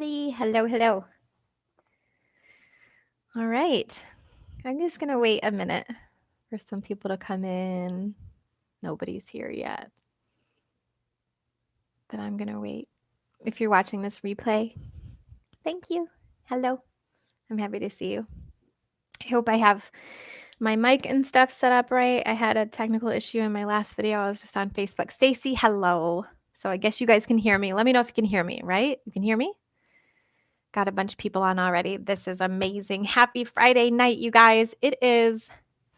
everybody. Hello, hello. All right. I'm just going to wait a minute for some people to come in. Nobody's here yet. But I'm going to wait. If you're watching this replay, thank you. Hello. I'm happy to see you. I hope I have my mic and stuff set up right. I had a technical issue in my last video. I was just on Facebook. Stacy, hello. So I guess you guys can hear me. Let me know if you can hear me, right? You can hear me? Got a bunch of people on already. This is amazing. Happy Friday night, you guys. It is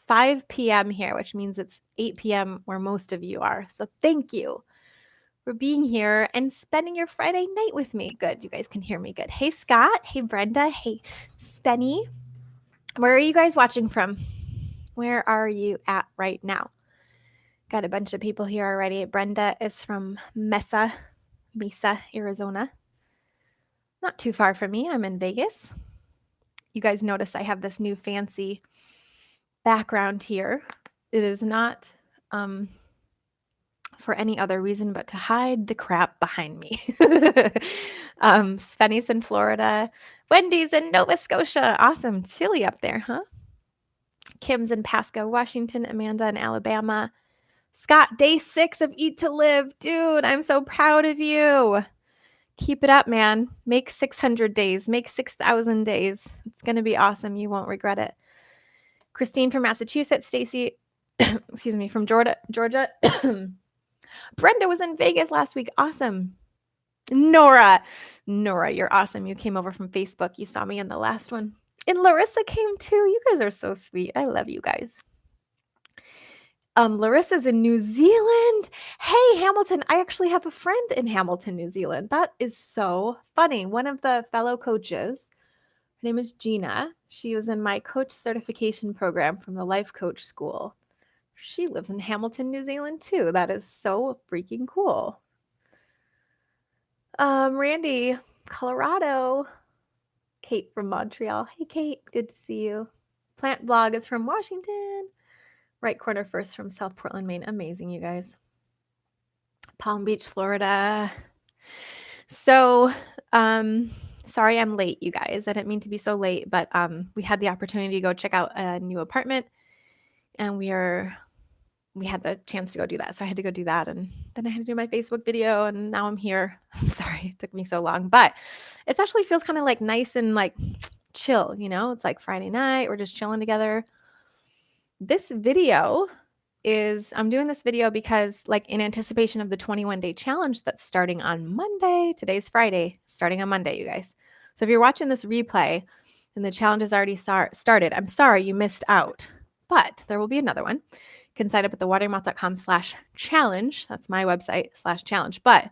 5 p.m. here, which means it's 8 p.m. where most of you are. So thank you for being here and spending your Friday night with me. Good. You guys can hear me good. Hey, Scott. Hey, Brenda. Hey, Spenny. Where are you guys watching from? Where are you at right now? Got a bunch of people here already. Brenda is from Mesa, Arizona. Not too far from me. I'm in Vegas. You guys notice I have this new fancy background here. It is not for any other reason but to hide the crap behind me. Spenny's in Florida. Wendy's in Nova Scotia. Awesome. Chilly up there, huh? Kim's in Pasco, Washington. Amanda in Alabama. Scott, day 6 of Eat to Live. Dude, I'm so proud of you. Keep it up, man. Make 600 days. Make 6,000 days. It's going to be awesome. You won't regret it. Christine from Massachusetts. Stacy, excuse me, from Georgia. Brenda was in Vegas last week. Awesome. Nora, you're awesome. You came over from Facebook. You saw me in the last one. And Larissa came too. You guys are so sweet. I love you guys. Larissa's in New Zealand. Hey, Hamilton. I actually have a friend in Hamilton, New Zealand. That is so funny. One of the fellow coaches, her name is Gina. She was in my coach certification program from the Life Coach School. She lives in Hamilton, New Zealand too. That is so freaking cool. Randy, Colorado. Kate from Montreal. Hey, Kate. Good to see you. Plant Blog is from Washington. Right corner first from South Portland, Maine. Amazing, you guys. Palm Beach, Florida. So, sorry I'm late, you guys. I didn't mean to be so late, but we had the opportunity to go check out a new apartment, and we had the chance to go do that. So I had to go do that, and then I had to do my Facebook video, and now I'm here. I'm sorry it took me so long, but it actually feels kind of like nice and like chill, you know? It's like Friday night. We're just chilling together. This video is, I'm doing this video because like in anticipation of the 21-day challenge that's starting on Monday. Today's Friday, starting on Monday, you guys. So if you're watching this replay and the challenge has already started, I'm sorry you missed out, but there will be another one. You can sign up at thewateringmouth.com/challenge. That's my website /challenge. But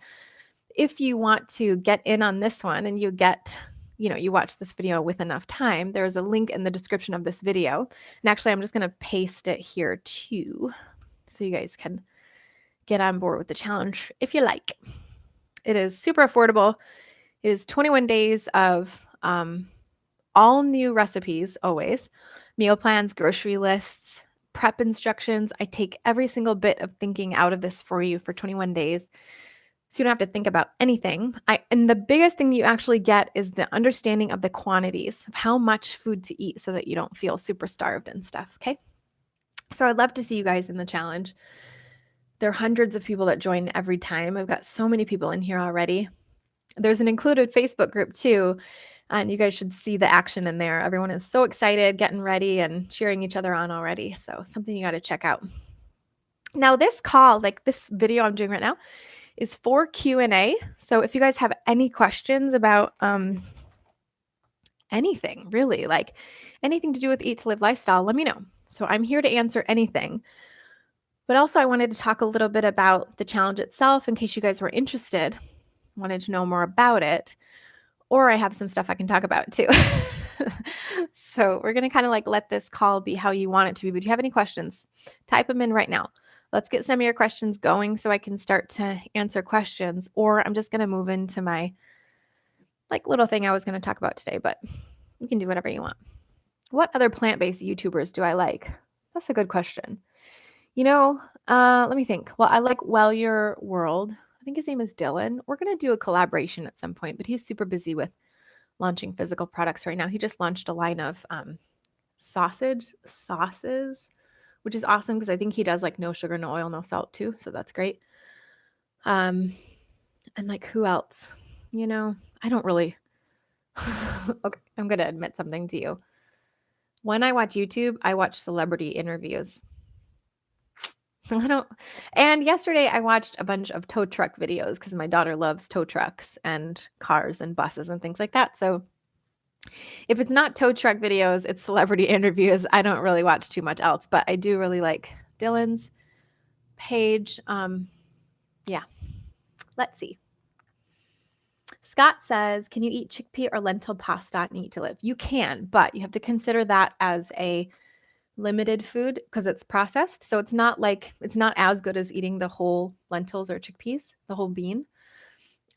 if you want to get in on this one and you get, you watch this video with enough time, there's a link in the description of this video. And actually, I'm just going to paste it here too, so you guys can get on board with the challenge if you like. It is super affordable. It is 21 days of all new recipes, always. Meal plans, grocery lists, prep instructions. I take every single bit of thinking out of this for you for 21 days. So you don't have to think about anything. And the biggest thing you actually get is the understanding of the quantities of how much food to eat so that you don't feel super starved and stuff, okay? So I'd love to see you guys in the challenge. There are hundreds of people that join every time. I've got so many people in here already. There's an included Facebook group too, and you guys should see the action in there. Everyone is so excited, getting ready and cheering each other on already. So something you got to check out. Now this call, like this video I'm doing right now, is for Q&A. So if you guys have any questions about anything, really, like anything to do with Eat to Live lifestyle, let me know. So I'm here to answer anything. But also I wanted to talk a little bit about the challenge itself in case you guys were interested, wanted to know more about it, or I have some stuff I can talk about too. So we're going to kind of like let this call be how you want it to be. But if you have any questions, type them in right now. Let's get some of your questions going so I can start to answer questions, or I'm just going to move into my like little thing I was going to talk about today, but you can do whatever you want. What other plant-based YouTubers do I like? That's a good question. Let me think. Well, I like Your World. I think his name is Dylan. We're going to do a collaboration at some point, but he's super busy with launching physical products right now. He just launched a line of sauces, which is awesome because I think he does like no sugar, no oil, no salt too. So that's great. And like who else? I don't really. Okay, I'm going to admit something to you. When I watch YouTube, I watch celebrity interviews. I don't. And yesterday I watched a bunch of tow truck videos because my daughter loves tow trucks and cars and buses and things like that. So if it's not tow truck videos, it's celebrity interviews. I don't really watch too much else, but I do really like Dylan's page. Yeah. Let's see. Scott says, can you eat chickpea or lentil pasta and eat to live? You can, but you have to consider that as a limited food because it's processed. So it's not as good as eating the whole lentils or chickpeas, the whole bean.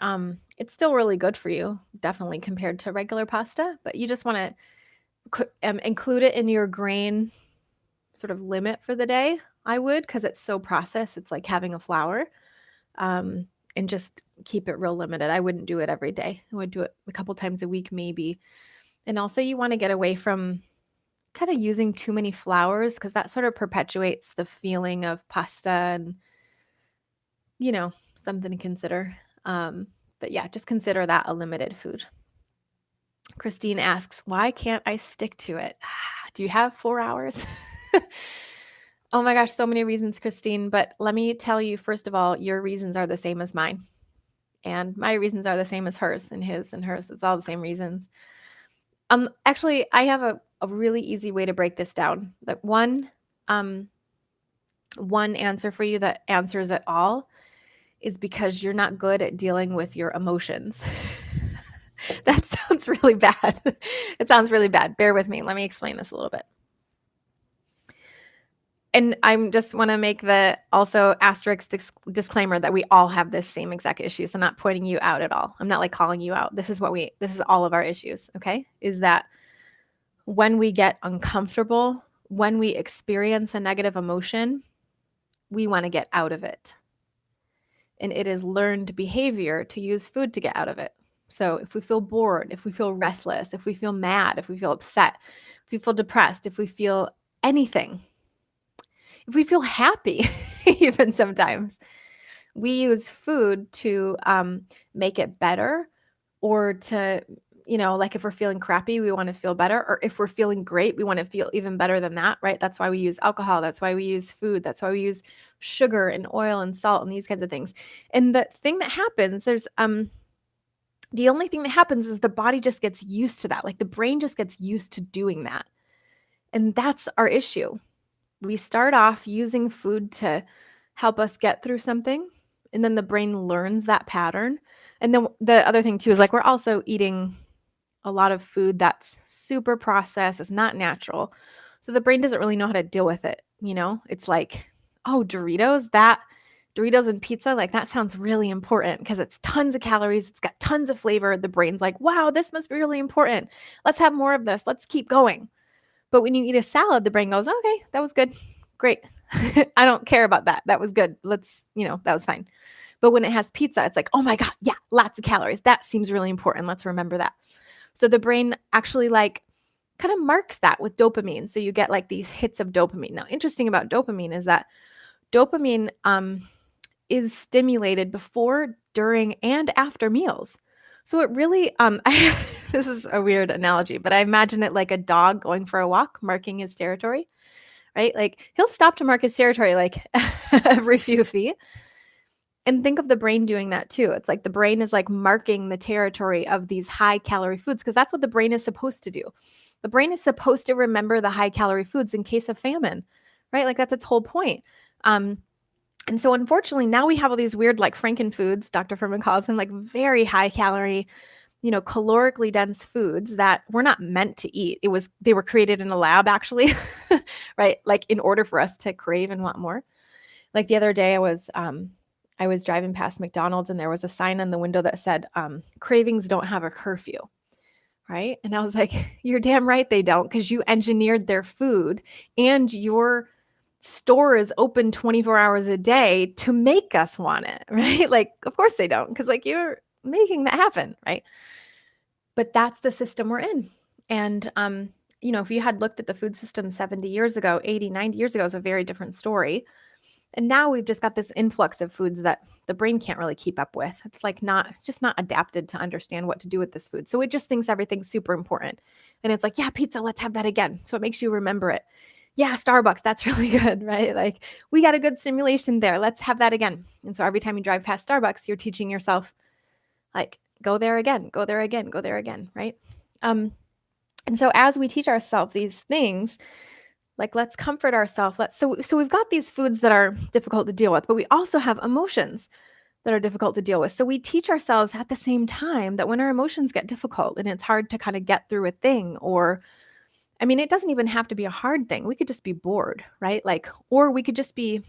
It's still really good for you, definitely compared to regular pasta, but you just want to include it in your grain sort of limit for the day. I would, because it's so processed. It's like having a flour. And just keep it real limited. I wouldn't do it every day. I would do it a couple times a week maybe. And also you want to get away from kind of using too many flours because that sort of perpetuates the feeling of pasta and, something to consider. But yeah, just consider that a limited food. Christine asks, why can't I stick to it? Do you have 4 hours? Oh my gosh, so many reasons, Christine. But let me tell you, first of all, your reasons are the same as mine. And my reasons are the same as hers and his and hers. It's all the same reasons. Actually, I have a really easy way to break this down. That one answer for you that answers it all is because you're not good at dealing with your emotions. That sounds really bad. It sounds really bad. Bear with me. Let me explain this a little bit. And I just want to make the also asterisk disclaimer that we all have this same exact issue. So I'm not pointing you out at all. I'm not like calling you out. This is all of our issues. Okay. Is that when we get uncomfortable, when we experience a negative emotion, we want to get out of it. And it is learned behavior to use food to get out of it. So if we feel bored, if we feel restless, if we feel mad, if we feel upset, if we feel depressed, if we feel anything, if we feel happy, even sometimes, we use food to make it better or to, like if we're feeling crappy, we want to feel better. Or if we're feeling great, we want to feel even better than that, right? That's why we use alcohol. That's why we use food. That's why we use sugar and oil and salt and these kinds of things. And the thing that happens, the only thing that happens is the body just gets used to that. Like the brain just gets used to doing that. And that's our issue. We start off using food to help us get through something, and then the brain learns that pattern. And then the other thing too is like we're also eating a lot of food that's super processed, it's not natural. So the brain doesn't really know how to deal with it, It's like, oh, Doritos and pizza, like that sounds really important because it's tons of calories, it's got tons of flavor. The brain's like, wow, this must be really important. Let's have more of this. Let's keep going. But when you eat a salad, the brain goes, okay, that was good. Great. I don't care about that. That was good. That was fine. But when it has pizza, it's like, oh my God, yeah, lots of calories. That seems really important. Let's remember that. So the brain actually like kind of marks that with dopamine. So you get like these hits of dopamine. Now, interesting about dopamine is that dopamine is stimulated before, during, and after meals. So it really, this is a weird analogy, but I imagine it like a dog going for a walk, marking his territory, right? Like he'll stop to mark his territory like every few feet. And think of the brain doing that too. It's like the brain is like marking the territory of these high calorie foods because that's what the brain is supposed to do. The brain is supposed to remember the high calorie foods in case of famine, right? Like that's its whole point. And so unfortunately, now we have all these weird like frankenfoods, Dr. Furman calls them, like very high calorie, calorically dense foods that we're not meant to eat. They were created in a lab actually, right? Like in order for us to crave and want more. Like the other day I was driving past McDonald's and there was a sign on the window that said, cravings don't have a curfew, right? And I was like, you're damn right they don't, because you engineered their food and your store is open 24 hours a day to make us want it, right? Like, of course they don't, because like you're making that happen, right? But that's the system we're in. And, if you had looked at the food system 70 years ago, 80, 90 years ago, it was a very different story. And now we've just got this influx of foods that the brain can't really keep up with. It's just not adapted to understand what to do with this food. So it just thinks everything's super important. And it's like, yeah, pizza, let's have that again. So it makes you remember it. Yeah, Starbucks, that's really good, right? Like, we got a good stimulation there. Let's have that again. And so every time you drive past Starbucks, you're teaching yourself, like, go there again, go there again, go there again, right? And so as we teach ourselves these things, like, let's comfort ourselves. So we've got these foods that are difficult to deal with, but we also have emotions that are difficult to deal with. So we teach ourselves at the same time that when our emotions get difficult and it's hard to kind of get through a thing, or it doesn't even have to be a hard thing. We could just be bored, right? Like, or we could just be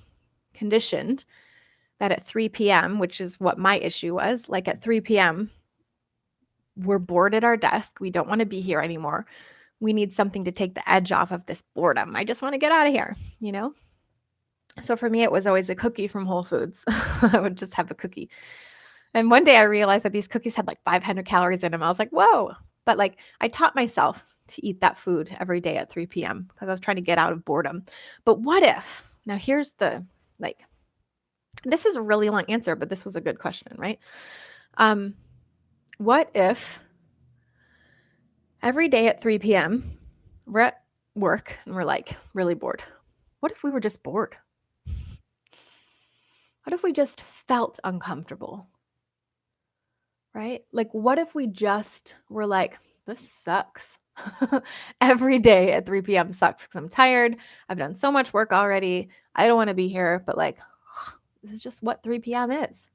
conditioned that at 3 p.m., which is what my issue was, like at 3 p.m., we're bored at our desk. We don't want to be here anymore. We need something to take the edge off of this boredom. I just want to get out of here, So for me, it was always a cookie from Whole Foods. I would just have a cookie. And one day I realized that these cookies had like 500 calories in them. I was like, whoa. But like, I taught myself to eat that food every day at 3 p.m. because I was trying to get out of boredom. But what if, now here's this is a really long answer, but this was a good question, right? What if every day at 3 p.m., we're at work and we're like really bored? What if we were just bored? What if we just felt uncomfortable? Right? Like, what if we just were like, this sucks. Every day at 3 p.m. sucks because I'm tired. I've done so much work already. I don't want to be here, but like, this is just what 3 p.m. is.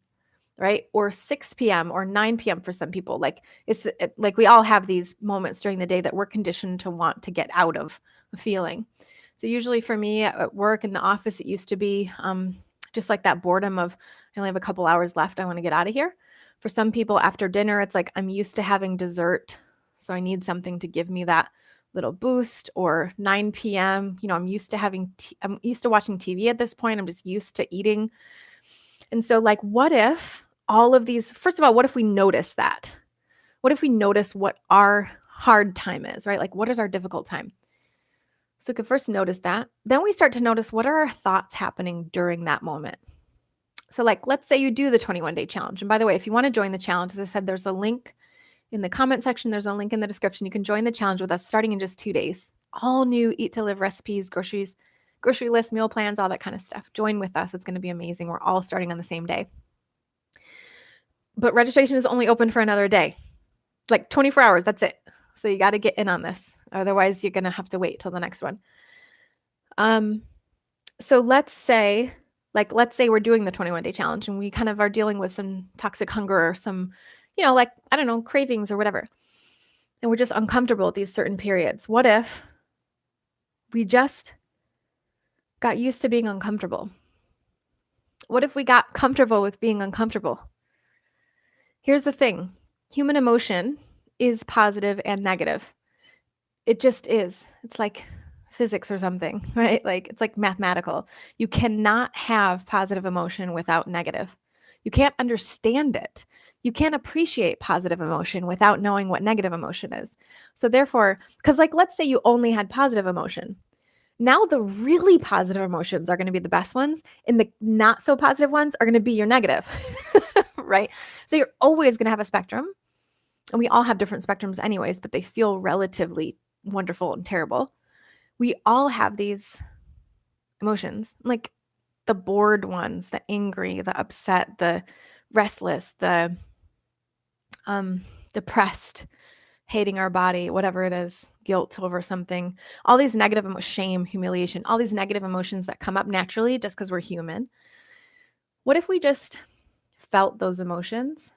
Right? Or 6 p.m. or 9 p.m. for some people. Like, like we all have these moments during the day that we're conditioned to want to get out of a feeling. So usually for me at work, in the office, it used to be just like that boredom of, I only have a couple hours left. I want to get out of here. For some people after dinner, it's like, I'm used to having dessert, so I need something to give me that little boost. Or 9 p.m., I'm used to I'm used to watching TV at this point. I'm just used to eating. And so like, what if all of these, first of all, what if we notice that? What if we notice what our hard time is, right? Like, what is our difficult time? So we could first notice that. Then we start to notice, what are our thoughts happening during that moment? So like, let's say you do the 21-day challenge. And by the way, if you want to join the challenge, as I said, there's a link in the comment section. There's a link in the description. You can join the challenge with us starting in just 2 days. All new Eat to Live recipes, grocery list, meal plans, all that kind of stuff. Join with us. It's going to be amazing. We're all starting on the same day. But registration is only open for another day, like 24 hours. That's it. So you got to get in on this. Otherwise, you're going to have to wait till the next one. So let's say we're doing the 21-day challenge and we kind of are dealing with some toxic hunger or some, I don't know, cravings or whatever. And we're just uncomfortable at these certain periods. What if we just got used to being uncomfortable? What if we got comfortable with being uncomfortable? Here's the thing. Human emotion is positive and negative. It just is. It's like physics or something, right? Like, it's like mathematical. You cannot have positive emotion without negative. You can't understand it. You can't appreciate positive emotion without knowing what negative emotion is. So therefore, because like, let's say you only had positive emotion. Now the really positive emotions are going to be the best ones, and the not so positive ones are going to be your negative, right? So you're always going to have a spectrum, and we all have different spectrums anyways, but they feel relatively wonderful and terrible. We all have these emotions, like the bored ones, the angry, the upset, the restless, the depressed, hating our body, whatever it is, guilt over something, all these negative shame, humiliation, all these negative emotions that come up naturally just because we're human. What if we just felt those emotions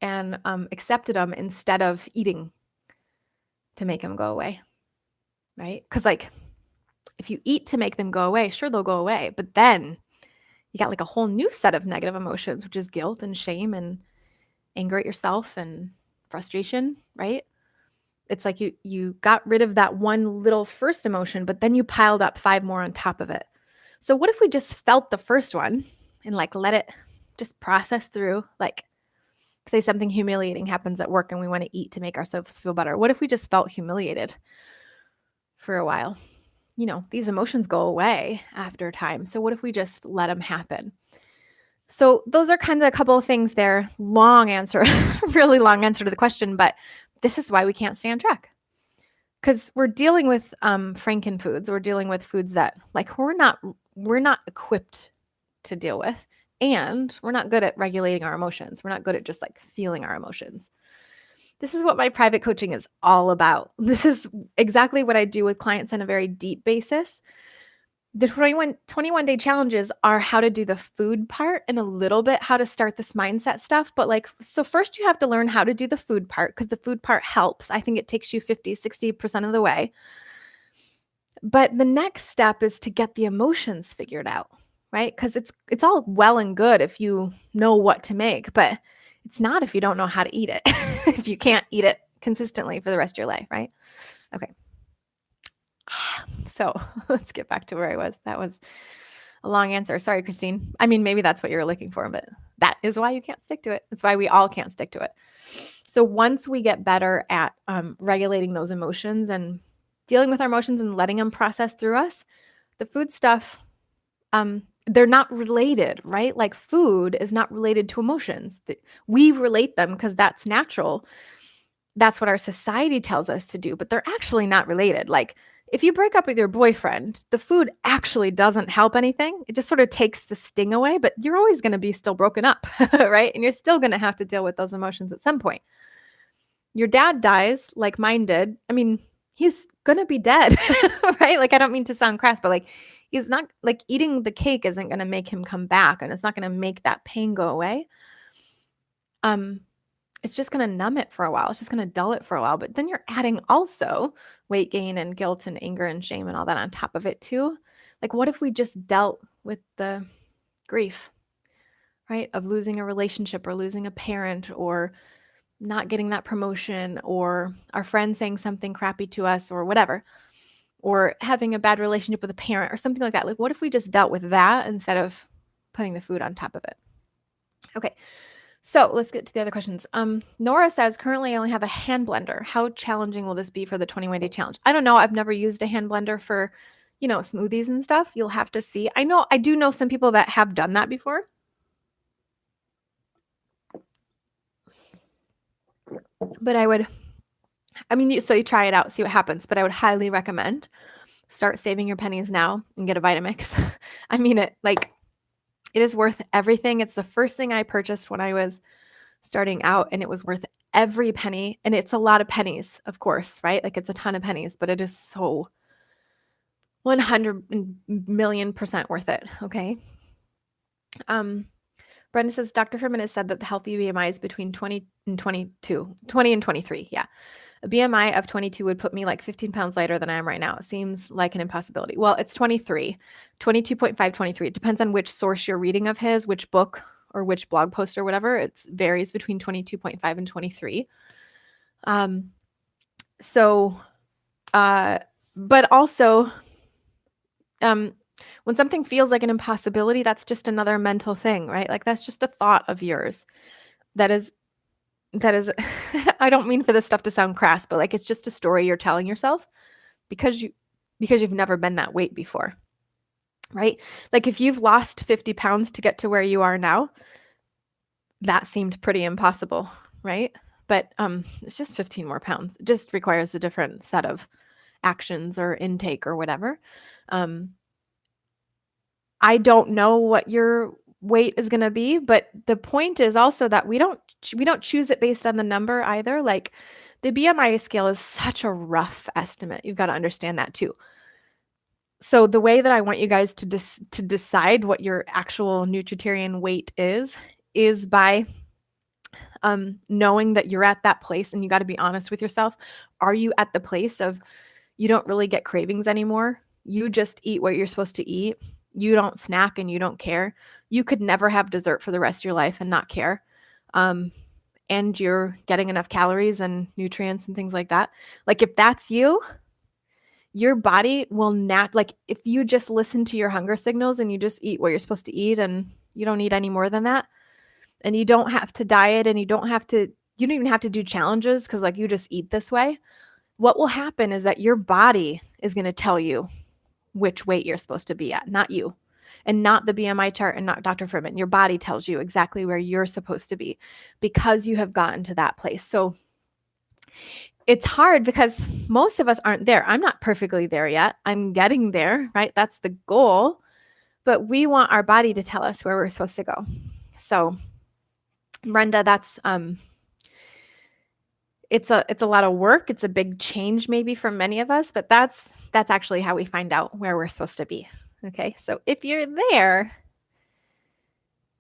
and accepted them instead of eating to make them go away, right? Because like, if you eat to make them go away, sure, they'll go away. But then you got like a whole new set of negative emotions, which is guilt and shame and anger at yourself and frustration, right? It's like you got rid of that one little first emotion, but then you piled up 5 more on top of it. So what if we just felt the first one and like let it just process through, like Say something humiliating happens at work and we want to eat to make ourselves feel better. What if we just felt humiliated for a while? These emotions go away after time. So what if we just let them happen? So those are kind of a couple of things there. Long answer, really long answer to the question, but this is why we can't stay on track. Because we're dealing with Franken foods. We're dealing with foods that we're not equipped to deal with. And we're not good at regulating our emotions. We're not good at just feeling our emotions. This is what my private coaching is all about. This is exactly what I do with clients on a very deep basis. The 21-day challenges are how to do the food part and a little bit how to start this mindset stuff. But so first you have to learn how to do the food part because the food part helps. I think it takes you 50-60% of the way. But the next step is to get the emotions figured out, right? Because it's all well and good if you know what to make, but it's not if you don't know how to eat it, if you can't eat it consistently for the rest of your life, right? Okay. So let's get back to where I was. That was a long answer. Sorry, Christine. I mean, maybe that's what you were looking for, but that is why you can't stick to it. That's why we all can't stick to it. So once we get better at regulating those emotions and dealing with our emotions and letting them process through us, the food stuff, they're not related, right? Like food is not related to emotions. We relate them because that's natural. That's what our society tells us to do, but they're actually not related. Like if you break up with your boyfriend, the food actually doesn't help anything. It just sort of takes the sting away, but you're always going to be still broken up, right? And you're still going to have to deal with those emotions at some point. Your dad dies like mine did. I mean, he's going to be dead, right? I don't mean to sound crass, but he's not eating the cake isn't going to make him come back and it's not going to make that pain go away. It's just going to numb it for a while. It's just going to dull it for a while. But then you're adding also weight gain and guilt and anger and shame and all that on top of it too. What if we just dealt with the grief, right? Of losing a relationship or losing a parent or not getting that promotion or our friend saying something crappy to us or whatever, or having a bad relationship with a parent or something like that. What if we just dealt with that instead of putting the food on top of it? Okay. So let's get to the other questions. Nora says, currently I only have a hand blender. How challenging will this be for the 21-day challenge? I don't know. I've never used a hand blender for, smoothies and stuff. You'll have to see. I do know some people that have done that before. But so you try it out, see what happens. But I would highly recommend start saving your pennies now and get a Vitamix. I mean it, it is worth everything. It's the first thing I purchased when I was starting out, and it was worth every penny. And it's a lot of pennies, of course, right? It's a ton of pennies, but it is so 100 million% worth it. Okay. Brenda says, Dr. Furman has said that the healthy BMI is between 20 and 23. Yeah. A BMI of 22 would put me 15 pounds lighter than I am right now. It seems like an impossibility. Well, it's 23, 22.5, 23. It depends on which source you're reading of his, which book or which blog post or whatever. It varies between 22.5 and 23. But also, when something feels like an impossibility, that's just another mental thing, right? That's just a thought of yours. That is, I don't mean for this stuff to sound crass, but it's just a story you're telling yourself because you've never been that weight before, right? If you've lost 50 pounds to get to where you are now, that seemed pretty impossible, right? But it's just 15 more pounds. It just requires a different set of actions or intake or whatever. I don't know what your weight is going to be, but the point is also that we don't choose it based on the number either. The BMI scale is such a rough estimate. You've got to understand that too. So the way that I want you guys to decide what your actual nutritarian weight is by knowing that you're at that place, and you got to be honest with yourself. Are you at the place of you don't really get cravings anymore? You just eat what you're supposed to eat. You don't snack and you don't care. You could never have dessert for the rest of your life and not care. And you're getting enough calories and nutrients and things like that. If that's you, your body will not, if you just listen to your hunger signals and you just eat what you're supposed to eat and you don't eat any more than that, and you don't have to diet, and you don't even have to do challenges because like you just eat this way. What will happen is that your body is going to tell you which weight you're supposed to be at, not you, and not the BMI chart and not Dr. Furman. Your body tells you exactly where you're supposed to be because you have gotten to that place. So it's hard because most of us aren't there. I'm not perfectly there yet. I'm getting there, right? That's the goal. But we want our body to tell us where we're supposed to go. So Brenda, that's it's a lot of work. It's a big change maybe for many of us, but that's actually how we find out where we're supposed to be. Okay? So if you're there,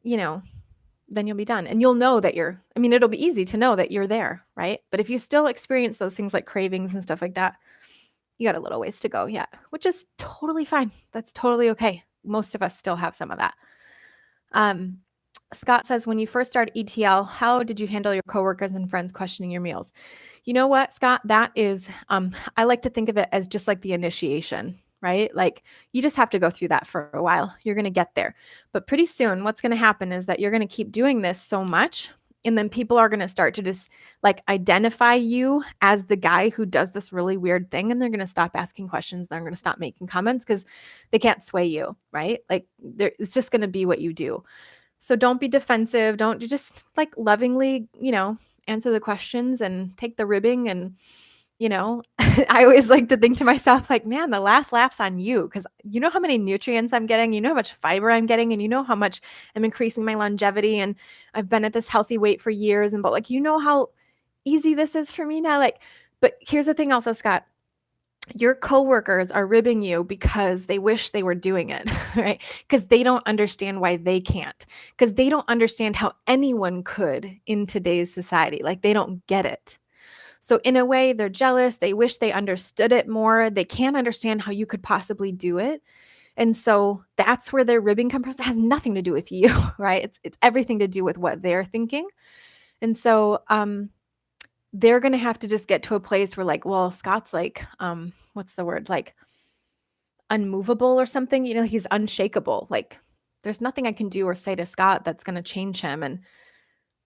then you'll be done. And you'll know that it'll be easy to know that you're there, right? But if you still experience those things like cravings and stuff like that, you got a little ways to go, yeah, which is totally fine. That's totally okay. Most of us still have some of that. Scott says, when you first started ETL, how did you handle your coworkers and friends questioning your meals? You know what, Scott? That is, I like to think of it as just like the initiation, right? Like you just have to go through that for a while. You're going to get there. But pretty soon, what's going to happen is that you're going to keep doing this so much. And then people are going to start to just like identify you as the guy who does this really weird thing. And they're going to stop asking questions. They're going to stop making comments because they can't sway you, right? Like it's just going to be what you do. So don't be defensive. Don't just like lovingly, answer the questions and take the ribbing. And, I always like to think to myself, like, man, the last laugh's on you because you know how many nutrients I'm getting, you know how much fiber I'm getting, and you know how much I'm increasing my longevity. And I've been at this healthy weight for years. But like, you know how easy this is for me now. Like, but here's the thing also, Scott. Your coworkers are ribbing you because they wish they were doing it, right? Because they don't understand why they can't, because they don't understand how anyone could in today's society. Like they don't get it. So in a way, they're jealous. They wish they understood it more. They can't understand how you could possibly do it. And so that's where their ribbing comes from. It has nothing to do with you, right? It's everything to do with what they're thinking. And so they're going to have to just get to a place where like, well, Scott's like, what's the word? Like unmovable or something, he's unshakable. Like there's nothing I can do or say to Scott that's going to change him. And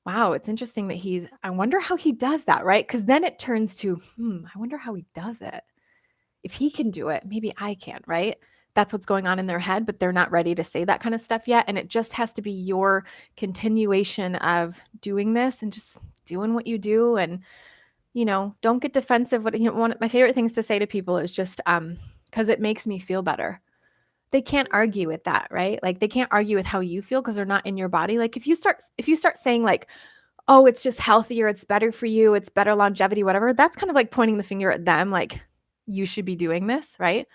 wow, it's interesting that I wonder how he does that, right? Because then it turns to, I wonder how he does it. If he can do it, maybe I can, right? That's what's going on in their head, but they're not ready to say that kind of stuff yet. And it just has to be your continuation of doing this and just doing what you do. And, don't get defensive. One of my favorite things to say to people is just, because it makes me feel better. They can't argue with that, right? Like they can't argue with how you feel because they're not in your body. Like if you start saying like, oh, it's just healthier, it's better for you, it's better longevity, whatever, that's kind of like pointing the finger at them, like you should be doing this, right?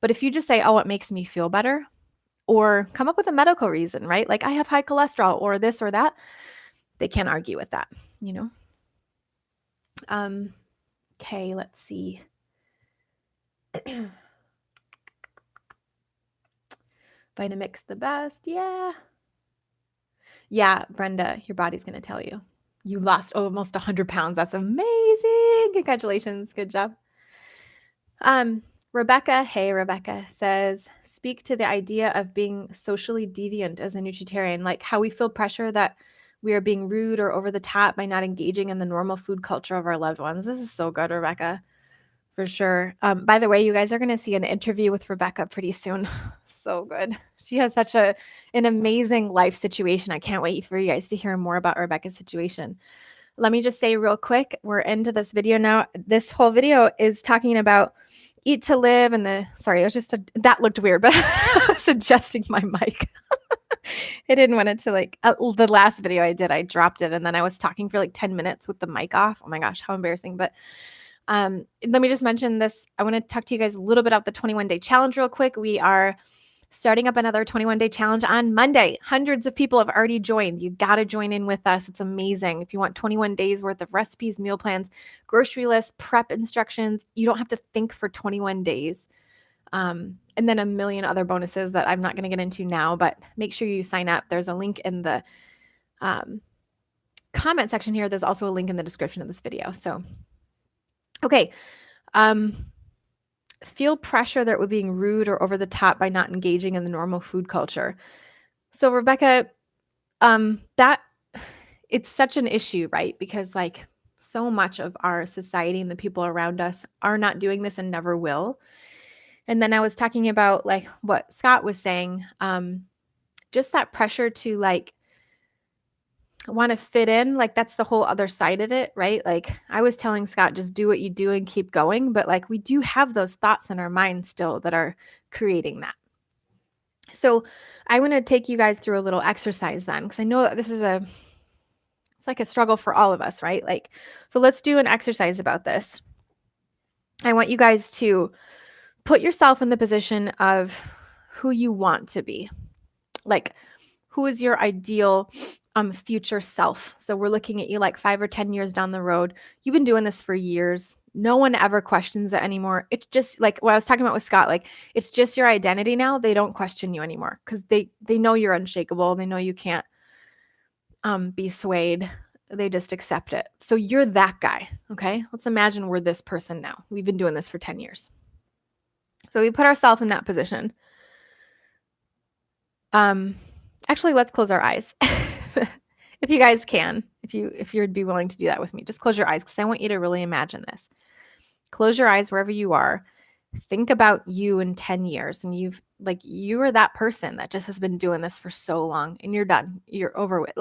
But if you just say, oh, it makes me feel better, or come up with a medical reason, right? Like I have high cholesterol or this or that, they can't argue with that, Okay, let's see. Vitamix the best. Yeah, Brenda, your body's going to tell you. You lost almost 100 pounds. That's amazing. Congratulations. Good job. Rebecca, hey, Rebecca, says, speak to the idea of being socially deviant as a nutritarian, like how we feel pressure that we are being rude or over the top by not engaging in the normal food culture of our loved ones. This is so good, Rebecca, for sure. By the way, you guys are going to see an interview with Rebecca pretty soon. So good. She has such an amazing life situation. I can't wait for you guys to hear more about Rebecca's situation. Let me just say real quick, we're into this video now. This whole video is talking about eat to live and that looked weird, but I was adjusting my mic. I didn't want it to the last video I did, I dropped it and then I was talking for like 10 minutes with the mic off. Oh my gosh, how embarrassing. But let me just mention this. I want to talk to you guys a little bit about the 21-day challenge real quick. We are starting up another 21-day challenge on Monday. Hundreds of people have already joined. You got to join in with us. It's amazing. If you want 21 days worth of recipes, meal plans, grocery lists, prep instructions, you don't have to think for 21 days. And then a million other bonuses that I'm not going to get into now, but make sure you sign up. There's a link in the comment section here. There's also a link in the description of this video. So, okay. Feel pressure that we're being rude or over the top by not engaging in the normal food culture. So Rebecca, that it's such an issue, right? Because like so much of our society and the people around us are not doing this and never will. And then I was talking about like what Scott was saying, just that pressure to like want to fit in, like that's the whole other side of it, right? Like I was telling Scott, just do what you do and keep going. But like we do have those thoughts in our mind still that are creating that. So I want to take you guys through a little exercise then, because I know that this is it's like a struggle for all of us, right? Like, so let's do an exercise about this. I want you guys to put yourself in the position of who you want to be. Like, who is your ideal future self? So we're looking at you like 5 or 10 years down the road. You've been doing this for years. No one ever questions it anymore. It's just like what I was talking about with Scott, like it's just your identity now. They don't question you anymore because they know you're unshakable. They know you can't be swayed. They just accept it. So you're that guy. Okay. Let's imagine we're this person now. We've been doing this for 10 years. So we put ourselves in that position. Actually, let's close our eyes. If you guys can, if you'd be willing to do that with me, just close your eyes because I want you to really imagine this. Close your eyes wherever you are. Think about you in 10 years and you are that person that just has been doing this for so long and you're done. You're over with.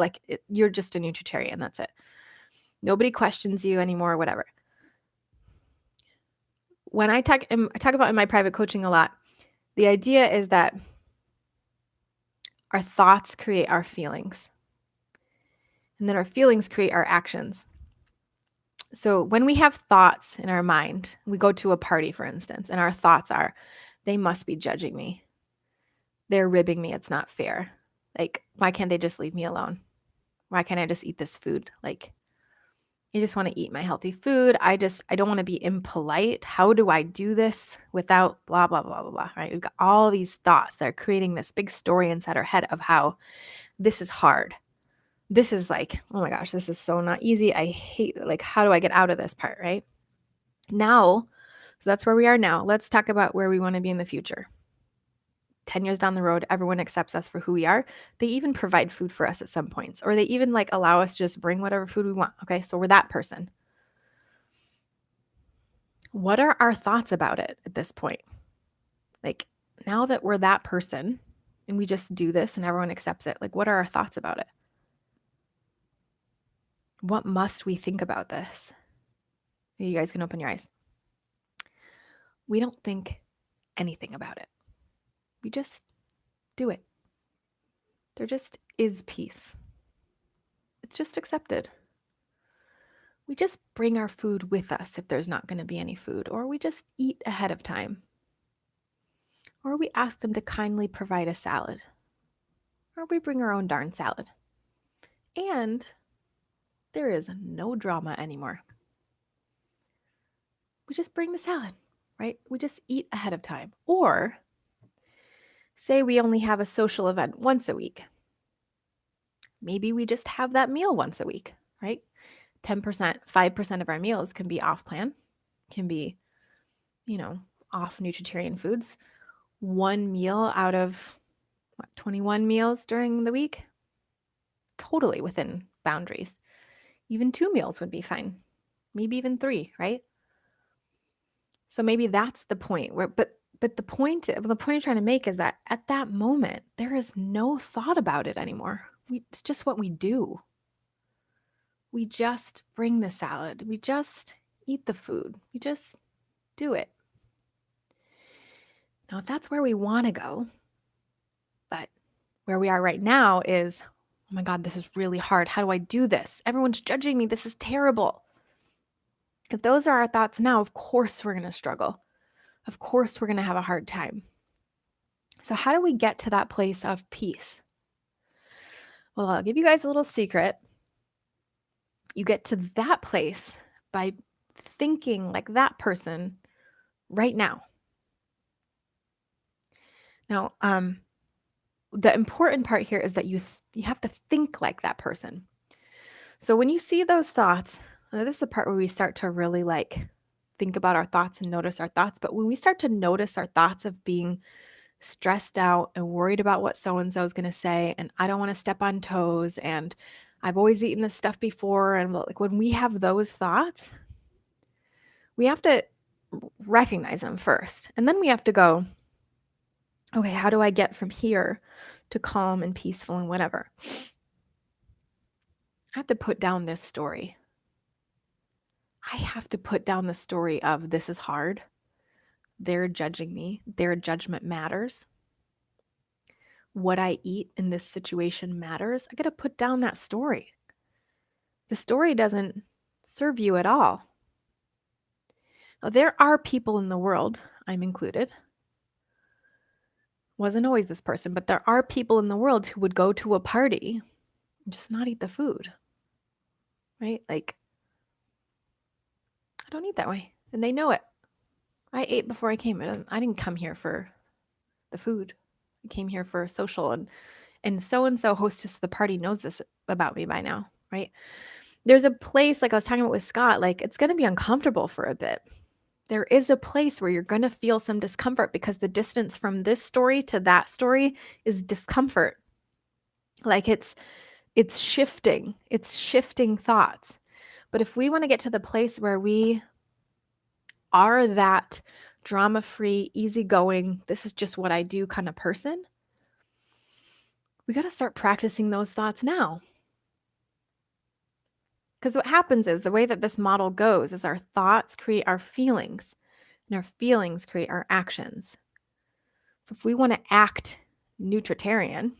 You're just a nutritarian. That's it. Nobody questions you anymore, whatever. When I talk about in my private coaching a lot, the idea is that our thoughts create our feelings. And then our feelings create our actions. So when we have thoughts in our mind, we go to a party, for instance, and our thoughts are, they must be judging me. They're ribbing me. It's not fair. Like, why can't they just leave me alone? Why can't I just eat this food? Like, I just want to eat my healthy food. I don't want to be impolite. How do I do this without blah, blah, blah, blah, blah, right? We've got all these thoughts that are creating this big story inside our head of how this is hard. This is like, oh my gosh, this is so not easy. I hate, like, how do I get out of this part, right? Now, so that's where we are now. Let's talk about where we want to be in the future. 10 years down the road, everyone accepts us for who we are. They even provide food for us at some points, or they even like allow us to just bring whatever food we want. Okay, so we're that person. What are our thoughts about it at this point? Like, now that we're that person and we just do this and everyone accepts it, like, what are our thoughts about it? What must we think about this? You guys can open your eyes. We don't think anything about it. We just do it. There just is peace. It's just accepted. We just bring our food with us if there's not going to be any food, or we just eat ahead of time. Or we ask them to kindly provide a salad. Or we bring our own darn salad. And there is no drama anymore. We just bring the salad, right? We just eat ahead of time. Or say we only have a social event once a week. Maybe we just have that meal once a week, right? 10%, 5% of our meals can be off plan, can be, off nutritarian foods. One meal out of 21 meals during the week, totally within boundaries. Even 2 meals would be fine. Maybe even 3, right? So maybe that's the point but the point I'm trying to make is that at that moment, there is no thought about it anymore. It's just what we do. We just bring the salad. We just eat the food. We just do it. Now, if that's where we want to go, but where we are right now is, oh my God, this is really hard. How do I do this? Everyone's judging me. This is terrible. If those are our thoughts now, of course we're going to struggle. Of course we're going to have a hard time. So how do we get to that place of peace? Well, I'll give you guys a little secret. You get to that place by thinking like that person right now. Now, the important part here is that you have to think like that person. So when you see those thoughts, this is the part where we start to really like think about our thoughts and notice our thoughts. But when we start to notice our thoughts of being stressed out and worried about what so-and-so is going to say, and I don't want to step on toes, and I've always eaten this stuff before. And like when we have those thoughts, we have to recognize them first. And then we have to go, okay, how do I get from here to calm and peaceful and whatever? I have to put down this story. I have to put down the story of this is hard. They're judging me. Their judgment matters. What I eat in this situation matters. I got to put down that story. The story doesn't serve you at all. Now, there are people in the world, I'm included. Wasn't always this person, but there are people in the world who would go to a party and just not eat the food. Right? Like, I don't eat that way. And they know it. I ate before I came. I didn't come here for the food. I came here for social, and so hostess of the party knows this about me by now, right? There's a place, like I was talking about with Scott, like it's going to be uncomfortable for a bit. There is a place where you're going to feel some discomfort because the distance from this story to that story is discomfort. Like it's shifting. It's shifting thoughts. But if we want to get to the place where we are that drama-free, easygoing, this is just what I do kind of person, we got to start practicing those thoughts now. Because what happens is the way that this model goes is our thoughts create our feelings, and our feelings create our actions. So if we want to act nutritarian,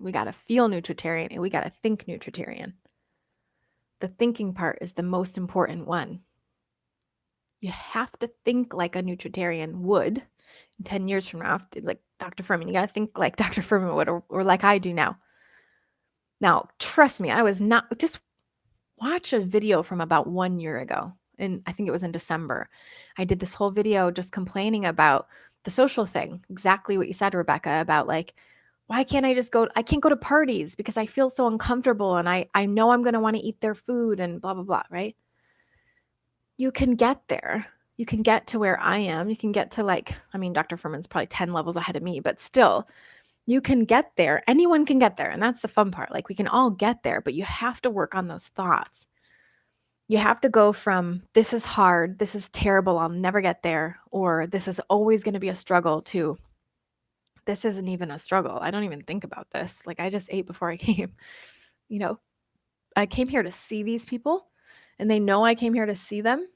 we got to feel nutritarian and we got to think nutritarian. The thinking part is the most important one. You have to think like a nutritarian would 10 years from now, like Dr. Furman. You got to think like Dr. Furman would, or like I do now. Now, trust me, I was not, just watch a video from about 1 year ago. And I think it was in December. I did this whole video just complaining about the social thing. Exactly what you said, Rebecca, about like, why can't I just go? I can't go to parties because I feel so uncomfortable and I know I'm going to want to eat their food and blah, blah, blah, right? You can get there. You can get to where I am. You can get to like, I mean, Dr. Furman's probably 10 levels ahead of me, but still, you can get there. Anyone can get there. And that's the fun part. Like we can all get there, but you have to work on those thoughts. You have to go from this is hard, this is terrible, I'll never get there, or this is always going to be a struggle to this isn't even a struggle. I don't even think about this. Like I just ate before I came. You know, I came here to see these people and they know I came here to see them.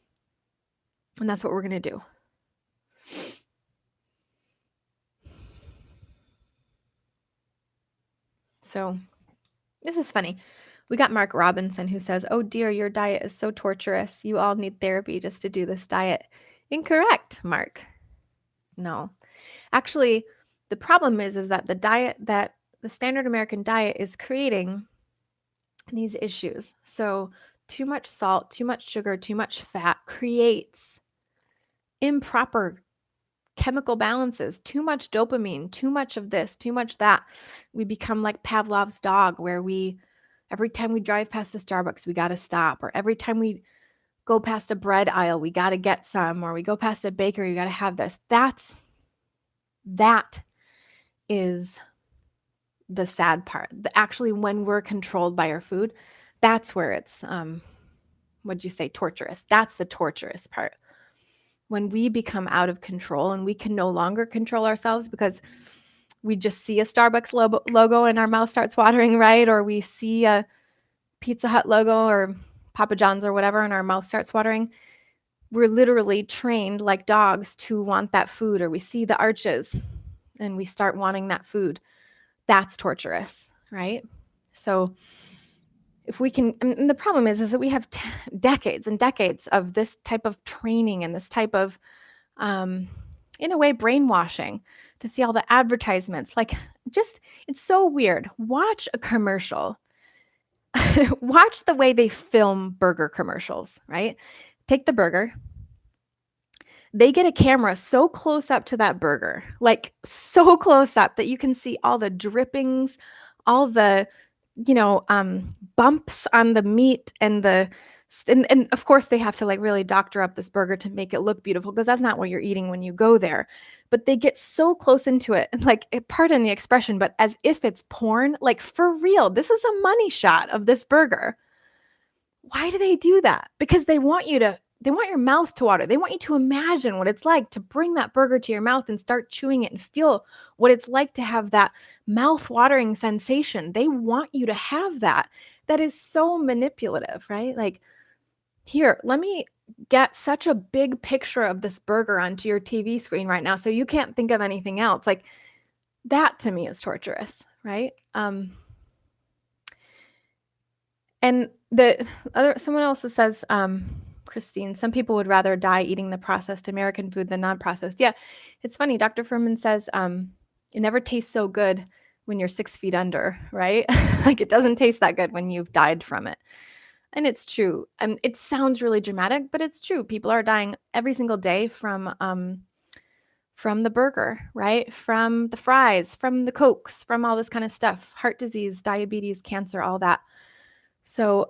And that's what we're going to do. So this is funny. We got Mark Robinson who says, oh dear, your diet is so torturous. You all need therapy just to do this diet. Incorrect, Mark. No. Actually, the problem is that the diet that the standard American diet is creating these issues. So too much salt, too much sugar, too much fat creates improper chemical balances, too much dopamine, too much of this, too much that. We become like Pavlov's dog where every time we drive past a Starbucks, we got to stop, or every time we go past a bread aisle, we got to get some, or we go past a bakery, we got to have this. That is the sad part. Actually, when we're controlled by our food, that's where it's, what'd you say, torturous. That's the torturous part. When we become out of control and we can no longer control ourselves because we just see a Starbucks logo and our mouth starts watering, right? Or we see a Pizza Hut logo or Papa John's or whatever and our mouth starts watering. We're literally trained like dogs to want that food, or we see the arches and we start wanting that food. That's torturous, right? So if we can, and the problem is that we have decades and decades of this type of training and this type of, in a way, brainwashing to see all the advertisements. Like just, it's so weird. Watch a commercial. Watch the way they film burger commercials, right? Take the burger. They get a camera so close up to that burger, like so close up that you can see all the drippings, all the, bumps on the meat and the And of course they have to like really doctor up this burger to make it look beautiful because that's not what you're eating when you go there. But they get so close into it, and like, pardon the expression, but as if it's porn, like for real, this is a money shot of this burger. Why do they do that? Because they want your mouth to water. They want you to imagine what it's like to bring that burger to your mouth and start chewing it and feel what it's like to have that mouth-watering sensation. They want you to have that. That is so manipulative, right? Like, here, let me get such a big picture of this burger onto your TV screen right now so you can't think of anything else. Like, that to me is torturous, right? And someone else says, Christine, some people would rather die eating the processed American food than non-processed. Yeah, it's funny. Dr. Furman says it never tastes so good when you're 6 feet under, right? Like, it doesn't taste that good when you've died from it. And it's true. It sounds really dramatic, but it's true. People are dying every single day from the burger, right? From the fries, from the Cokes, from all this kind of stuff, heart disease, diabetes, cancer, all that. So,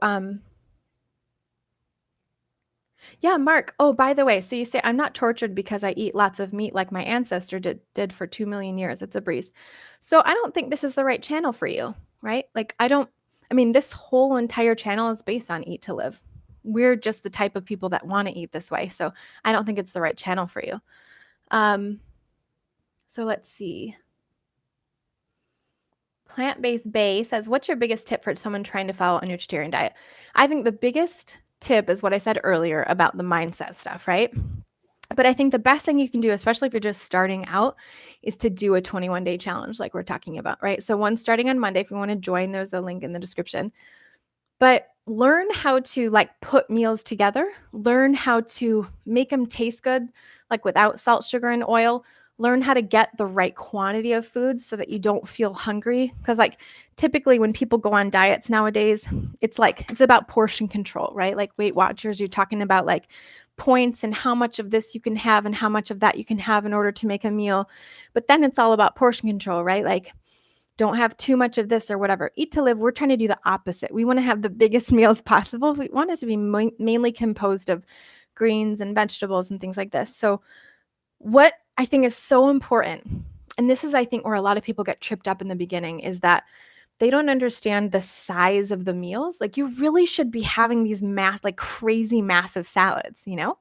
yeah, Mark. Oh, by the way, so you say I'm not tortured because I eat lots of meat like my ancestor did for 2 million years. It's a breeze. So I don't think this is the right channel for you, right? Like, I mean, this whole entire channel is based on Eat to Live. We're just the type of people that want to eat this way. So I don't think it's the right channel for you. So let's see. Plant-based Bay says, what's your biggest tip for someone trying to follow a nutritarian diet? I think the biggest tip is what I said earlier about the mindset stuff, right? But I think the best thing you can do, especially if you're just starting out, is to do a 21-day challenge like we're talking about, right? So one's starting on Monday. If you want to join, there's a link in the description. But learn how to like put meals together, learn how to make them taste good, like without salt, sugar, and oil. Learn how to get the right quantity of foods so that you don't feel hungry. Because like typically when people go on diets nowadays, it's about portion control, right? Like Weight Watchers, you're talking about like points and how much of this you can have and how much of that you can have in order to make a meal. But then it's all about portion control, right? Like, don't have too much of this or whatever. Eat to Live, we're trying to do the opposite. We want to have the biggest meals possible. We want it to be mainly composed of greens and vegetables and things like this. So what I think is so important, and this is, I think, where a lot of people get tripped up in the beginning, is that they don't understand the size of the meals. Like, you really should be having these crazy massive salads, you know?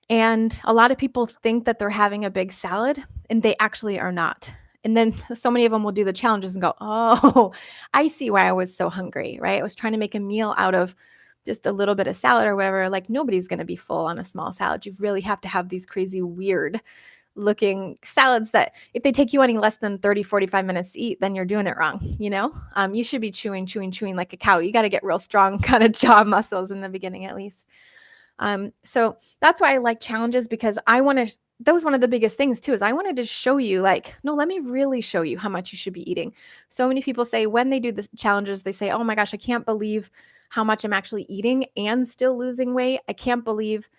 And a lot of people think that they're having a big salad, and they actually are not. And then so many of them will do the challenges and go, oh, I see why I was so hungry, right? I was trying to make a meal out of just a little bit of salad or whatever. Like, nobody's going to be full on a small salad. You really have to have these crazy, weird looking salads that if they take you any less than 30, 45 minutes to eat, then you're doing it wrong. You know, you should be chewing like a cow. You got to get real strong kind of jaw muscles in the beginning, at least. So that's why I like challenges, because that was one of the biggest things too, is I wanted to show you, like, no, let me really show you how much you should be eating. So many people say when they do the challenges, they say, oh my gosh, I can't believe how much I'm actually eating and still losing weight. I can't believe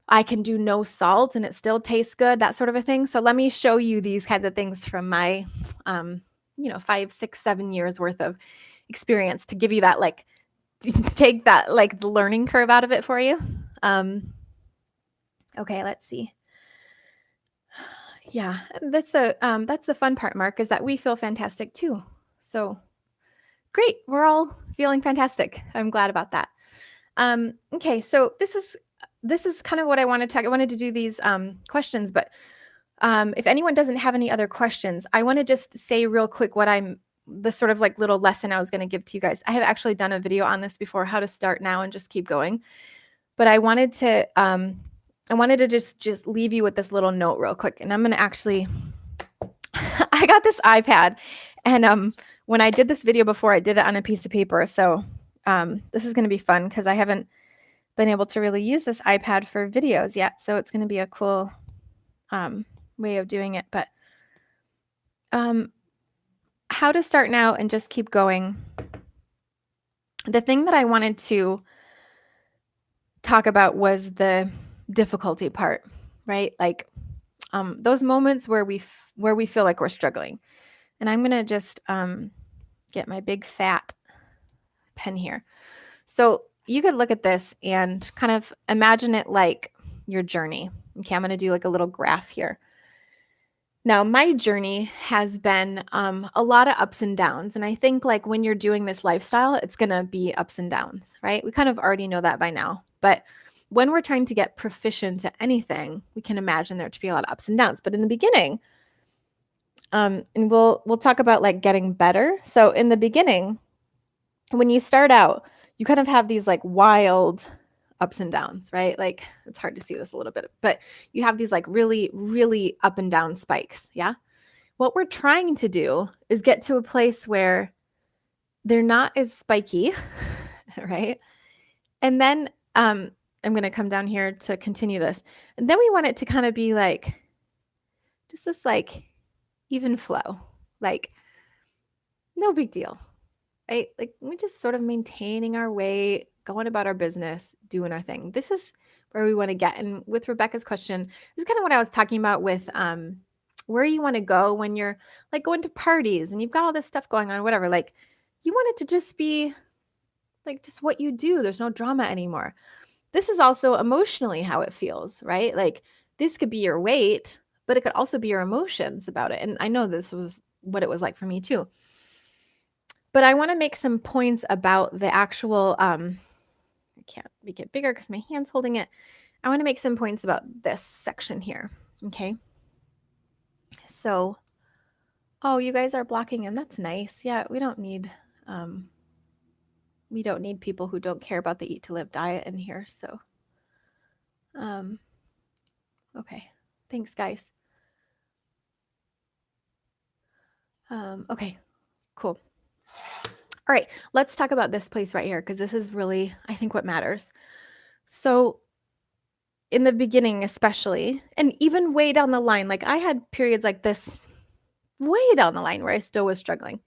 I can do no salt and it still tastes good, that sort of a thing. So let me show you these kinds of things from my, 5, 6, 7 years worth of experience to give you that, like, take that, like, the learning curve out of it for you. Okay, let's see. Yeah, that's the fun part, Mark, is that we feel fantastic too. So great, we're all feeling fantastic. I'm glad about that. Okay, so this is kind of what I want to talk. I wanted to do these questions, but if anyone doesn't have any other questions, I want to just say real quick the sort of like little lesson I was going to give to you guys. I have actually done a video on this before, how to start now and just keep going. But I wanted to just leave you with this little note real quick. And I'm going to actually, I got this iPad, and when I did this video before, I did it on a piece of paper. So this is going to be fun because I haven't been able to really use this iPad for videos yet. So it's going to be a cool way of doing it. But how to start now and just keep going. The thing that I wanted to talk about was the difficulty part, right? Like those moments where we feel like we're struggling. And I'm going to just get my big fat pen here. So you could look at this and kind of imagine it like your journey. Okay, I'm going to do like a little graph here. Now, my journey has been a lot of ups and downs. And I think like when you're doing this lifestyle, it's going to be ups and downs, right? We kind of already know that by now. But when we're trying to get proficient at anything, we can imagine there to be a lot of ups and downs. But in the beginning, and we'll talk about like getting better. So in the beginning, when you start out, you kind of have these like wild ups and downs, right? Like it's hard to see this a little bit, but you have these like really, really up and down spikes. Yeah. What we're trying to do is get to a place where they're not as spiky, right? And then I'm going to come down here to continue this. And then we want it to kind of be like just this like even flow, like no big deal, right? Like we're just sort of maintaining our weight, going about our business, doing our thing. This is where we want to get. And with Rebecca's question, this is kind of what I was talking about with where you want to go when you're like going to parties and you've got all this stuff going on, whatever. Like you want it to just be like just what you do. There's no drama anymore. This is also emotionally how it feels, right? Like this could be your weight, but it could also be your emotions about it. And I know this was what it was like for me too. But I want to make some points about the actual, I can't make it bigger because my hand's holding it. I want to make some points about this section here. Okay. So, oh, you guys are blocking him. That's nice. Yeah, we don't need people who don't care about the eat to live diet in here. So, okay. Thanks, guys. Okay, cool. All right, let's talk about this place right here because this is really, I think, what matters. So in the beginning, especially, and even way down the line, like I had periods like this way down the line where I still was struggling.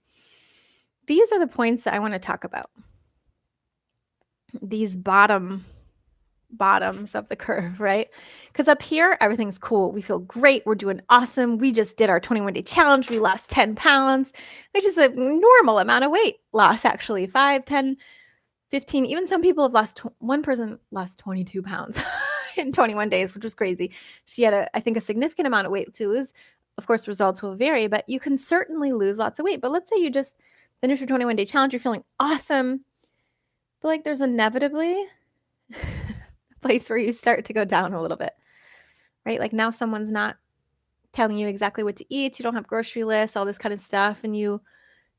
These are the points that I want to talk about. These bottoms of the curve, right? Because up here, everything's cool. We feel great. We're doing awesome. We just did our 21-day challenge. We lost 10 pounds, which is a normal amount of weight loss, actually. 5, 10, 15. Even some people have lost, one person lost 22 pounds in 21 days, which was crazy. She had, I think, a significant amount of weight to lose. Of course, results will vary, but you can certainly lose lots of weight. But let's say you just finish your 21-day challenge. You're feeling awesome. But like there's inevitably place where you start to go down a little bit, right? Like now someone's not telling you exactly what to eat. You don't have grocery lists, all this kind of stuff. And you're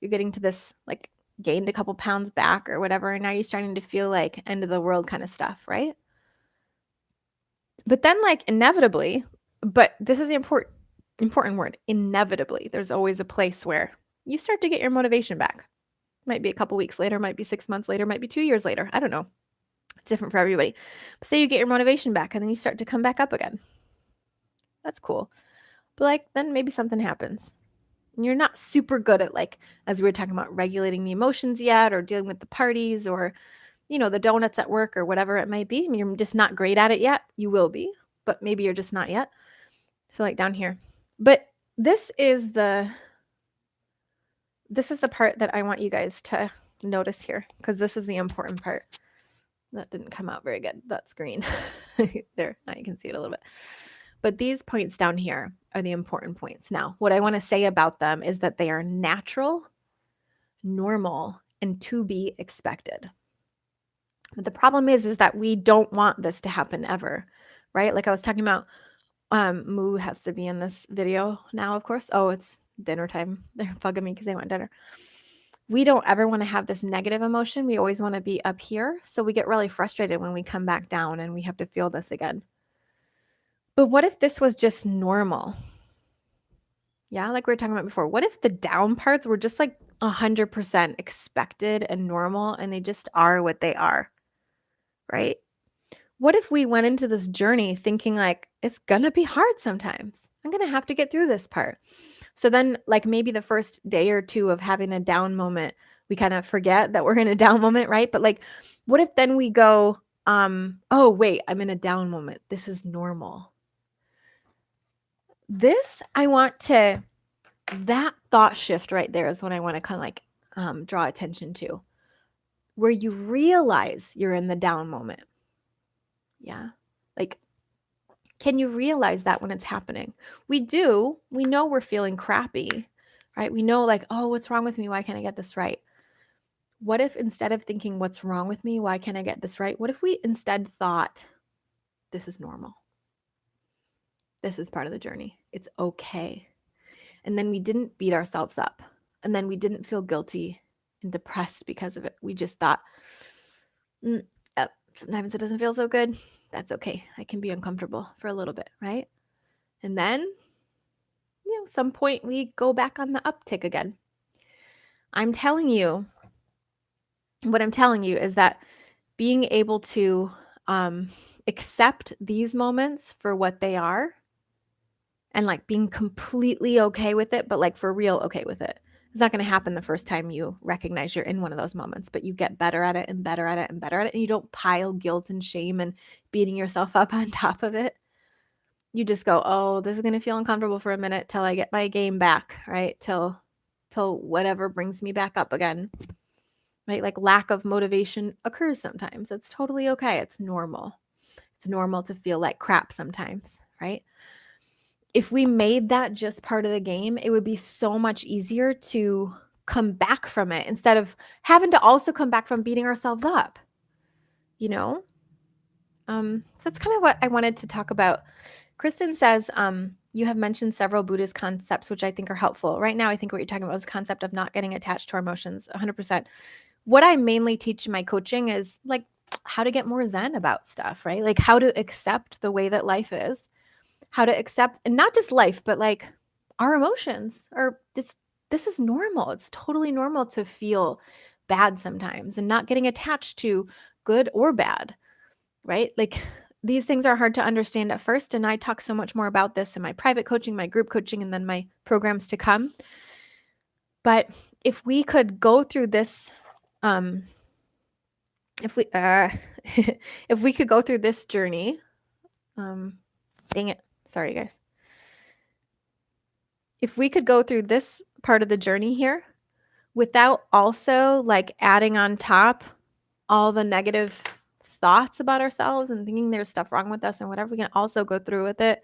getting to this like gained a couple pounds back or whatever. And now you're starting to feel like end of the world kind of stuff, right? But then like inevitably, but this is the important word, inevitably, there's always a place where you start to get your motivation back. Might be a couple weeks later, might be 6 months later, might be 2 years later. I don't know. It's different for everybody. But say you get your motivation back and then you start to come back up again. That's cool. But like then maybe something happens. And you're not super good at like, as we were talking about, regulating the emotions yet or dealing with the parties or, you know, the donuts at work or whatever it might be. I mean, you're just not great at it yet. You will be, but maybe you're just not yet. So like down here. But this is the part that I want you guys to notice here because this is the important part. That didn't come out very good. That's green. There, now you can see it a little bit. But these points down here are the important points. Now, what I want to say about them is that they are natural, normal, and to be expected. But the problem is that we don't want this to happen ever, right? Like I was talking about, Moo has to be in this video now, of course. Oh, it's dinner time. They're bugging me because they want dinner. We don't ever want to have this negative emotion. We always want to be up here. So we get really frustrated when we come back down and we have to feel this again. But what if this was just normal? Yeah, like we were talking about before. What if the down parts were just like 100% expected and normal and they just are what they are, right? What if we went into this journey thinking like, it's going to be hard sometimes. I'm going to have to get through this part. So then like maybe the first day or two of having a down moment, we kind of forget that we're in a down moment, right? But like, what if then we go, oh, wait, I'm in a down moment. This is normal. That thought shift right there is what I want to kind of like draw attention to. where you realize you're in the down moment. Yeah. Like, can you realize that when it's happening? We do. We know we're feeling crappy, right? We know, like, oh, what's wrong with me? Why can't I get this right? What if instead of thinking, what's wrong with me? Why can't I get this right? What if we instead thought, this is normal? This is part of the journey. It's okay. And then we didn't beat ourselves up. And then we didn't feel guilty and depressed because of it. We just thought, mm, sometimes it doesn't feel so good. That's okay. I can be uncomfortable for a little bit, right? And then, some point we go back on the uptick again. What I'm telling you is that being able to accept these moments for what they are and like being completely okay with it, but like for real okay with it. It's not going to happen the first time you recognize you're in one of those moments, but you get better at it and better at it and better at it. And you don't pile guilt and shame and beating yourself up on top of it. You just go, oh, this is going to feel uncomfortable for a minute till I get my game back, right? Till whatever brings me back up again, right? Like lack of motivation occurs sometimes. It's totally okay. It's normal. It's normal to feel like crap sometimes, right? If we made that just part of the game, it would be so much easier to come back from it instead of having to also come back from beating ourselves up, you know? So that's kind of what I wanted to talk about. Kristen says, you have mentioned several Buddhist concepts, which I think are helpful. Right now, I think what you're talking about is the concept of not getting attached to our emotions, 100%. What I mainly teach in my coaching is like how to get more zen about stuff, right? Like how to accept the way that life is, how to accept, and not just life, but like our emotions are this is normal. It's totally normal to feel bad sometimes and not getting attached to good or bad, right? Like these things are hard to understand at first. And I talk so much more about this in my private coaching, my group coaching, and then my programs to come. But if we could go through this, if we if we could go through this journey, dang it, sorry guys. If we could go through this part of the journey here without also like adding on top all the negative thoughts about ourselves and thinking there's stuff wrong with us and whatever, we can also go through with it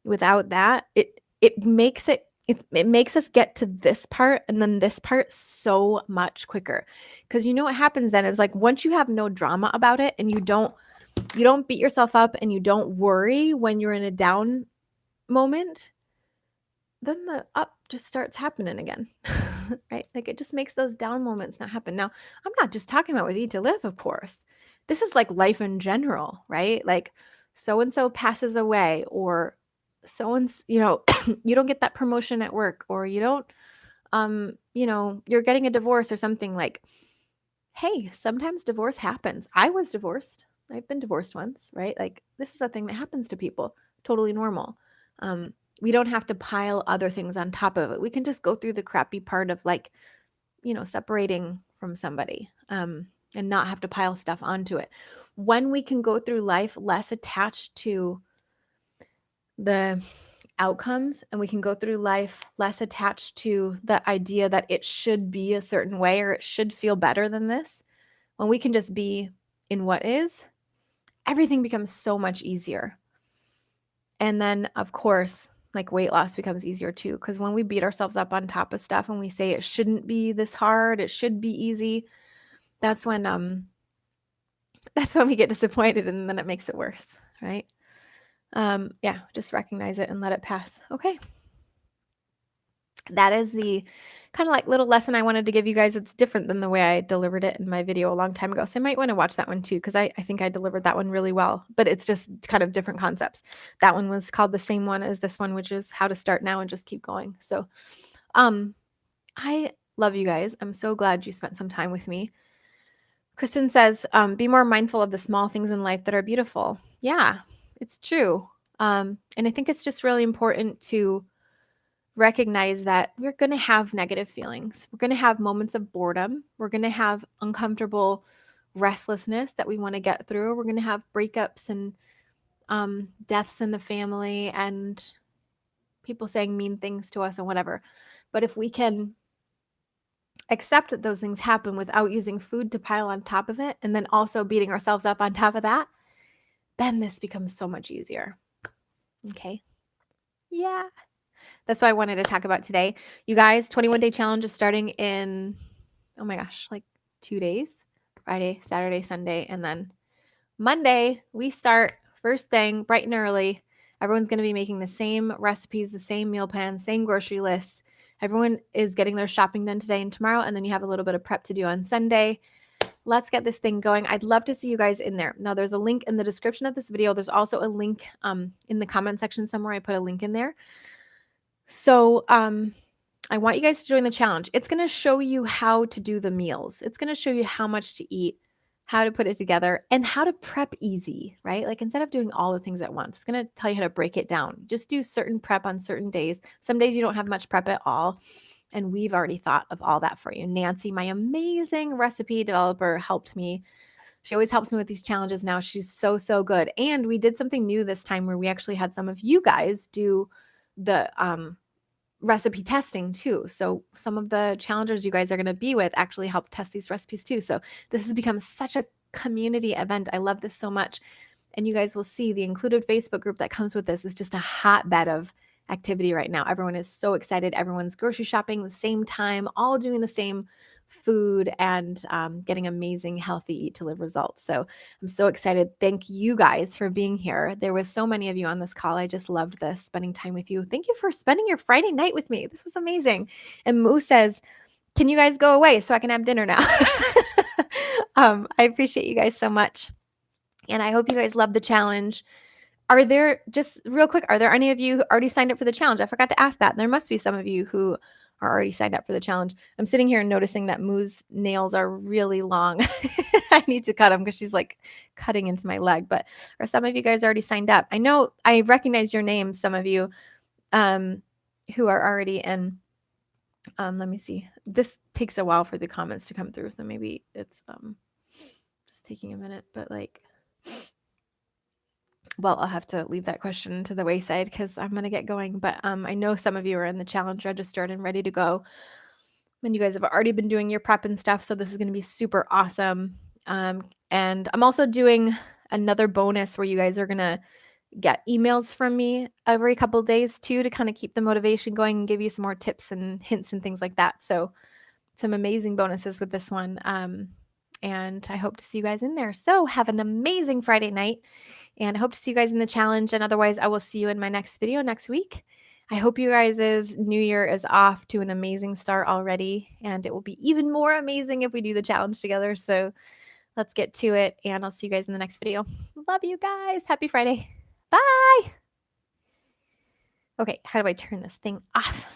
without that. It makes us get to this part and then this part so much quicker. Because you know what happens then is like once you have no drama about it and you don't beat yourself up and you don't worry when you're in a down moment, then the up just starts happening again. Right? Like it just makes those down moments not happen. Now, I'm not just talking about with Eat to Live, of course. This is like life in general, right? Like so and so passes away, or so and you don't get that promotion at work, or you don't you're getting a divorce or something. Like, hey, sometimes divorce happens. I was divorced. I've been divorced once, right? Like this is a thing that happens to people. Totally normal. We don't have to pile other things on top of it. We can just go through the crappy part of like, separating from somebody, and not have to pile stuff onto it. When we can go through life less attached to the outcomes, and we can go through life less attached to the idea that it should be a certain way or it should feel better than this, when we can just be in what is, everything becomes so much easier. And then, of course, like weight loss becomes easier too, because when we beat ourselves up on top of stuff and we say it shouldn't be this hard, it should be easy, that's when we get disappointed and then it makes it worse, right? Yeah, just recognize it and let it pass. Okay. That is the kind of like little lesson I wanted to give you guys. It's different than the way I delivered it in my video a long time ago. So you might want to watch that one too, because I think I delivered that one really well, but it's just kind of different concepts. That one was called the same one as this one, which is how to start now and just keep going. So I love you guys. I'm so glad you spent some time with me. Kristen says, be more mindful of the small things in life that are beautiful. Yeah, it's true. And I think it's just really important to recognize that we're going to have negative feelings. We're going to have moments of boredom. We're going to have uncomfortable restlessness that we want to get through. We're going to have breakups and deaths in the family and people saying mean things to us and whatever. But if we can accept that those things happen without using food to pile on top of it, and then also beating ourselves up on top of that, then this becomes so much easier. Okay. Yeah. That's what I wanted to talk about today. You guys, 21-day challenge is starting in, oh my gosh, like 2 days. Friday, Saturday, Sunday, and then Monday, we start first thing, bright and early. Everyone's going to be making the same recipes, the same meal plans, same grocery lists. Everyone is getting their shopping done today and tomorrow, and then you have a little bit of prep to do on Sunday. Let's get this thing going. I'd love to see you guys in there. Now, there's a link in the description of this video. There's also a link in the comment section somewhere. I put a link in there. So I want you guys to join the challenge. It's going to show you how to do the meals. It's going to show you how much to eat, how to put it together, and how to prep easy, right? Like instead of doing all the things at once, it's going to tell you how to break it down. Just do certain prep on certain days. Some days you don't have much prep at all. And we've already thought of all that for you. Nancy, my amazing recipe developer, helped me. She always helps me with these challenges now. She's so, so good. And we did something new this time where we actually had some of you guys do the recipe testing too. So some of the challengers you guys are going to be with actually help test these recipes too. So this has become such a community event. I love this so much. And you guys will see the included Facebook group that comes with this is just a hotbed of activity right now. Everyone is so excited. Everyone's grocery shopping the same time, all doing the same food and getting amazing, healthy, eat to live results. So I'm so excited. Thank you guys for being here. There was so many of you on this call. I just loved this, spending time with you. Thank you for spending your Friday night with me. This was amazing. And Moo says, can you guys go away so I can have dinner now? I appreciate you guys so much. And I hope you guys love the challenge. Are there, just real quick, are there any of you who already signed up for the challenge? I forgot to ask that. There must be some of you who are already signed up for the challenge. I'm sitting here and noticing that Moo's nails are really long. I need to cut them because she's like cutting into my leg. But are some of you guys already signed up? I know I recognize your names, some of you who are already in. Let me see. This takes a while for the comments to come through, so maybe it's just taking a minute. But like, well, I'll have to leave that question to the wayside because I'm going to get going. But I know some of you are in the challenge registered and ready to go. And you guys have already been doing your prep and stuff. So this is going to be super awesome. And I'm also doing another bonus where you guys are going to get emails from me every couple of days too, to kind of keep the motivation going and give you some more tips and hints and things like that. So some amazing bonuses with this one. And I hope to see you guys in there. So have an amazing Friday night. And I hope to see you guys in the challenge. And otherwise, I will see you in my next video next week. I hope you guys' new year is off to an amazing start already. And it will be even more amazing if we do the challenge together. So let's get to it. And I'll see you guys in the next video. Love you guys. Happy Friday. Bye. Okay, how do I turn this thing off?